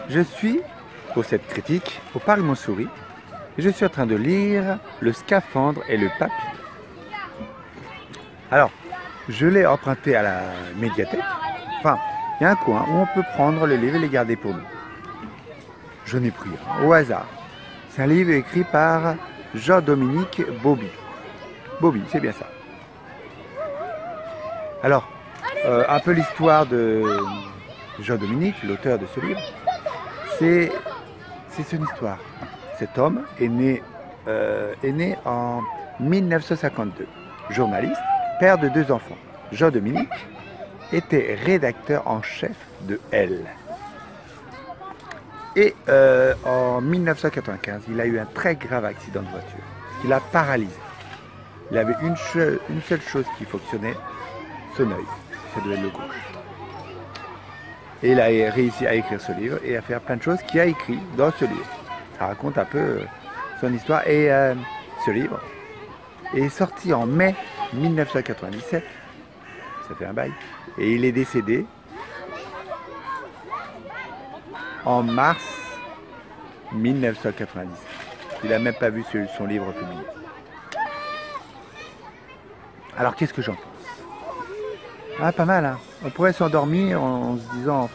Je suis, pour cette critique, au Parc Montsouris et je suis en train de lire Le Scaphandre et le Papillon. Alors, je l'ai emprunté à la médiathèque. Enfin, il y a un coin où on peut prendre le livre et les garder pour nous. Je n'ai pris un au hasard. C'est un livre écrit par Jean-Dominique Bauby. Bauby, c'est bien ça. Alors, un peu l'histoire de Jean-Dominique, l'auteur de ce livre, c'est son histoire. Cet homme est né en 1952. Journaliste, père de 2 enfants. Jean-Dominique était rédacteur en chef de Elle. Et en 1995, il a eu un très grave accident de voiture qui l'a paralysé. Il avait une seule chose qui fonctionnait, son œil. Ça devait être le gauche. Et il a réussi à écrire ce livre et à faire plein de choses qu'il a écrit dans ce livre. Ça raconte un peu son histoire. Et ce livre est sorti en mai 1997. Ça fait un bail. Et il est décédé en mars 1997. Il n'a même pas vu son livre publié. Alors qu'est-ce que j'en pense? Ah, pas mal, hein. On pourrait s'endormir en se disant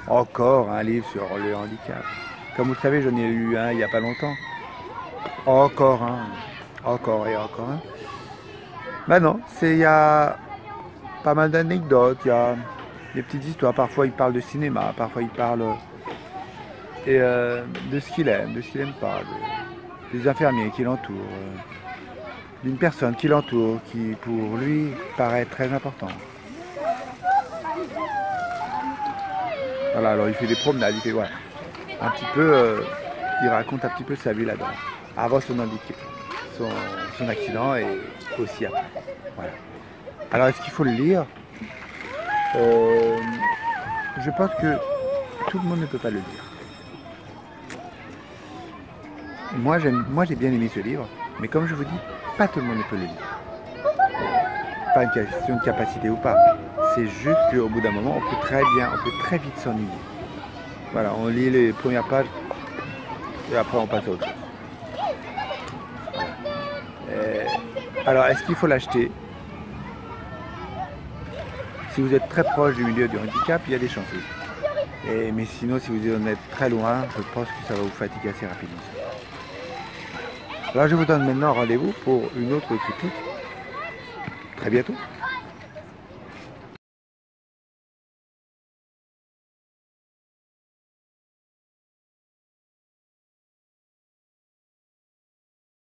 encore un livre sur le handicap. Comme vous le savez, j'en ai lu un il n'y a pas longtemps. Encore un. Encore et encore un. Ben non, il y a pas mal d'anecdotes, il y a des petites histoires. Parfois il parle de cinéma, parfois il parle de ce qu'il aime, de ce qu'il n'aime pas, des infirmiers qui l'entourent, d'une personne qui l'entoure, qui pour lui paraît très important. Voilà, alors il fait des promenades, il fait voilà, un petit peu, il raconte un petit peu sa vie là-dedans, avant son handicap, son accident et aussi après. Voilà. Alors est-ce qu'il faut le lire? Je pense que tout le monde ne peut pas le lire. Moi j'ai bien aimé ce livre, mais comme je vous dis, pas tout le monde ne peut le lire. Pas une question de capacité ou pas. C'est juste qu'au bout d'un moment, on peut très vite s'ennuyer. Voilà, on lit les premières pages et après on passe à autre chose. Voilà. Alors, est-ce qu'il faut l'acheter? Si vous êtes très proche du milieu du handicap, il y a des chances. Mais sinon, si vous en êtes très loin, je pense que ça va vous fatiguer assez rapidement. Alors, je vous donne maintenant rendez-vous pour une autre critique. Très bientôt.